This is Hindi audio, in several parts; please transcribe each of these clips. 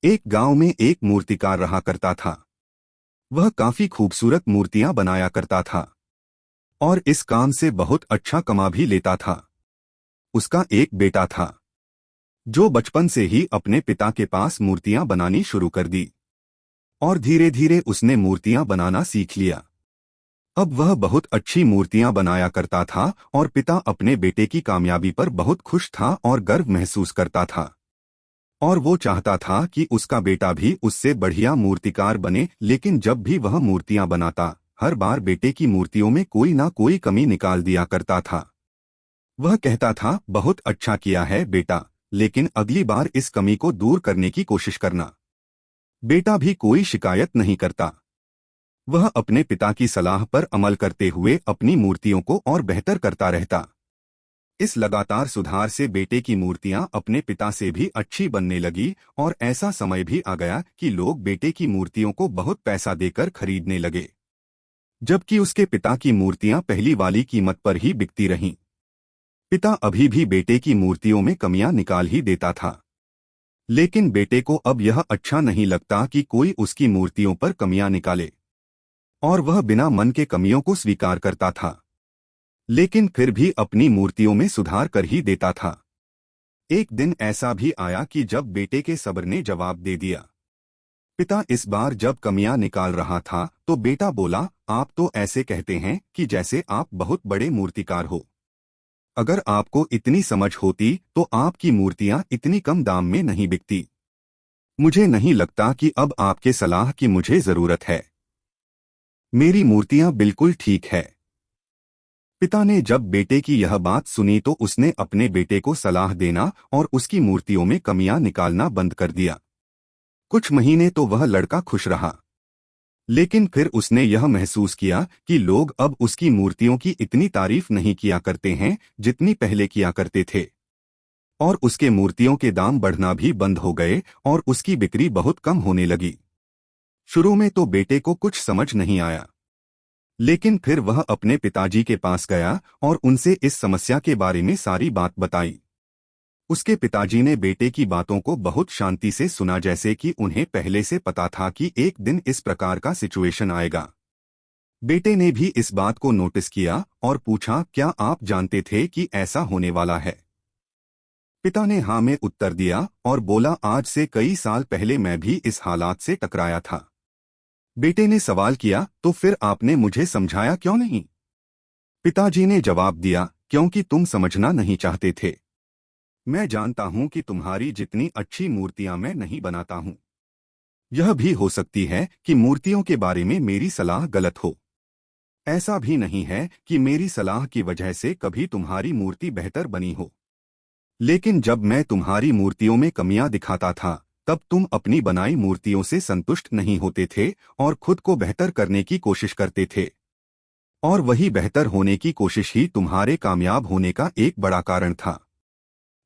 एक गांव में एक मूर्तिकार रहा करता था। वह काफी खूबसूरत मूर्तियां बनाया करता था और इस काम से बहुत अच्छा कमा भी लेता था। उसका एक बेटा था जो बचपन से ही अपने पिता के पास मूर्तियां बनानी शुरू कर दी और धीरे धीरे उसने मूर्तियां बनाना सीख लिया। अब वह बहुत अच्छी मूर्तियां बनाया करता था और पिता अपने बेटे की कामयाबी पर बहुत खुश था और गर्व महसूस करता था। और वो चाहता था कि उसका बेटा भी उससे बढ़िया मूर्तिकार बने, लेकिन जब भी वह मूर्तियां बनाता हर बार बेटे की मूर्तियों में कोई ना कोई कमी निकाल दिया करता था। वह कहता था, बहुत अच्छा किया है बेटा, लेकिन अगली बार इस कमी को दूर करने की कोशिश करना। बेटा भी कोई शिकायत नहीं करता। वह अपने पिता की सलाह पर अमल करते हुए अपनी मूर्तियों को और बेहतर करता रहता। इस लगातार सुधार से बेटे की मूर्तियां अपने पिता से भी अच्छी बनने लगी और ऐसा समय भी आ गया कि लोग बेटे की मूर्तियों को बहुत पैसा देकर खरीदने लगे, जबकि उसके पिता की मूर्तियां पहली वाली कीमत पर ही बिकती रहीं। पिता अभी भी बेटे की मूर्तियों में कमियां निकाल ही देता था, लेकिन बेटे को अब यह अच्छा नहीं लगता कि कोई उसकी मूर्तियों पर कमियां निकाले, और वह बिना मन के कमियों को स्वीकार करता था, लेकिन फिर भी अपनी मूर्तियों में सुधार कर ही देता था। एक दिन ऐसा भी आया कि जब बेटे के सब्र ने जवाब दे दिया। पिता इस बार जब कमियां निकाल रहा था तो बेटा बोला, आप तो ऐसे कहते हैं कि जैसे आप बहुत बड़े मूर्तिकार हो। अगर आपको इतनी समझ होती तो आपकी मूर्तियां इतनी कम दाम में नहीं बिकती। मुझे नहीं लगता कि अब आपके सलाह की मुझे जरूरत है। मेरी मूर्तियां बिल्कुल ठीक है। पिता ने जब बेटे की यह बात सुनी तो उसने अपने बेटे को सलाह देना और उसकी मूर्तियों में कमियां निकालना बंद कर दिया। कुछ महीने तो वह लड़का खुश रहा, लेकिन फिर उसने यह महसूस किया कि लोग अब उसकी मूर्तियों की इतनी तारीफ नहीं किया करते हैं जितनी पहले किया करते थे, और उसके मूर्तियों के दाम बढ़ना भी बंद हो गए और उसकी बिक्री बहुत कम होने लगी। शुरू में तो बेटे को कुछ समझ नहीं आया, लेकिन फिर वह अपने पिताजी के पास गया और उनसे इस समस्या के बारे में सारी बात बताई। उसके पिताजी ने बेटे की बातों को बहुत शांति से सुना, जैसे कि उन्हें पहले से पता था कि एक दिन इस प्रकार का सिचुएशन आएगा। बेटे ने भी इस बात को नोटिस किया और पूछा, क्या आप जानते थे कि ऐसा होने वाला है? पिता ने हाँ में उत्तर दिया और बोला, आज से कई साल पहले मैं भी इस हालात से टकराया था। बेटे ने सवाल किया, तो फिर आपने मुझे समझाया क्यों नहीं? पिताजी ने जवाब दिया, क्योंकि तुम समझना नहीं चाहते थे। मैं जानता हूं कि तुम्हारी जितनी अच्छी मूर्तियां मैं नहीं बनाता हूं। यह भी हो सकती है कि मूर्तियों के बारे में मेरी सलाह गलत हो। ऐसा भी नहीं है कि मेरी सलाह की वजह से कभी तुम्हारी मूर्ति बेहतर बनी हो। लेकिन जब मैं तुम्हारी मूर्तियों में कमियां दिखाता था तब तुम अपनी बनाई मूर्तियों से संतुष्ट नहीं होते थे और खुद को बेहतर करने की कोशिश करते थे, और वही बेहतर होने की कोशिश ही तुम्हारे कामयाब होने का एक बड़ा कारण था।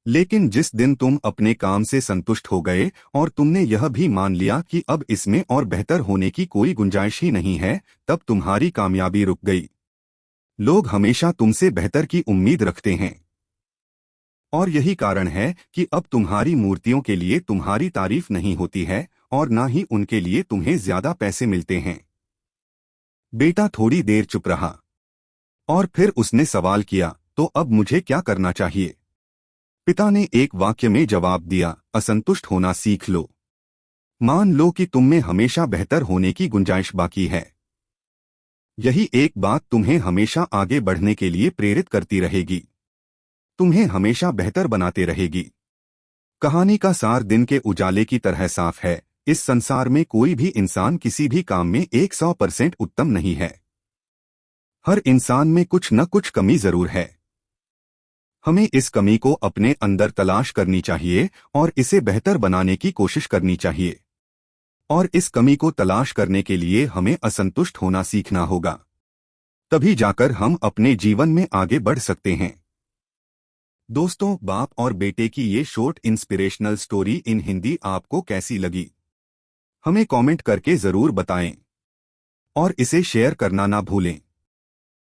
लेकिन जिस दिन तुम अपने काम से संतुष्ट हो गए और तुमने यह भी मान लिया कि अब इसमें और बेहतर होने की कोई गुंजाइश ही नहीं है, तब तुम्हारी कामयाबी रुक गई। लोग हमेशा तुमसे बेहतर की उम्मीद रखते हैं, और यही कारण है कि अब तुम्हारी मूर्तियों के लिए तुम्हारी तारीफ नहीं होती है और ना ही उनके लिए तुम्हें ज्यादा पैसे मिलते हैं। बेटा थोड़ी देर चुप रहा और फिर उसने सवाल किया, तो अब मुझे क्या करना चाहिए? पिता ने एक वाक्य में जवाब दिया, असंतुष्ट होना सीख लो। मान लो कि तुम में हमेशा बेहतर होने की गुंजाइश बाकी है। यही एक बात तुम्हें हमेशा आगे बढ़ने के लिए प्रेरित करती रहेगी, तुम्हें हमेशा बेहतर बनाते रहेगी। कहानी का सार दिन के उजाले की तरह साफ है। इस संसार में कोई भी इंसान किसी भी काम में 100% उत्तम नहीं है। हर इंसान में कुछ न कुछ कमी जरूर है। हमें इस कमी को अपने अंदर तलाश करनी चाहिए और इसे बेहतर बनाने की कोशिश करनी चाहिए। और इस कमी को तलाश करने के लिए हमें असंतुष्ट होना सीखना होगा। तभी जाकर हम अपने जीवन में आगे बढ़ सकते हैं। दोस्तों, बाप और बेटे की ये short inspirational story in Hindi आपको कैसी लगी? हमें कमेंट करके जरूर बताएं और इसे शेयर करना ना भूलें।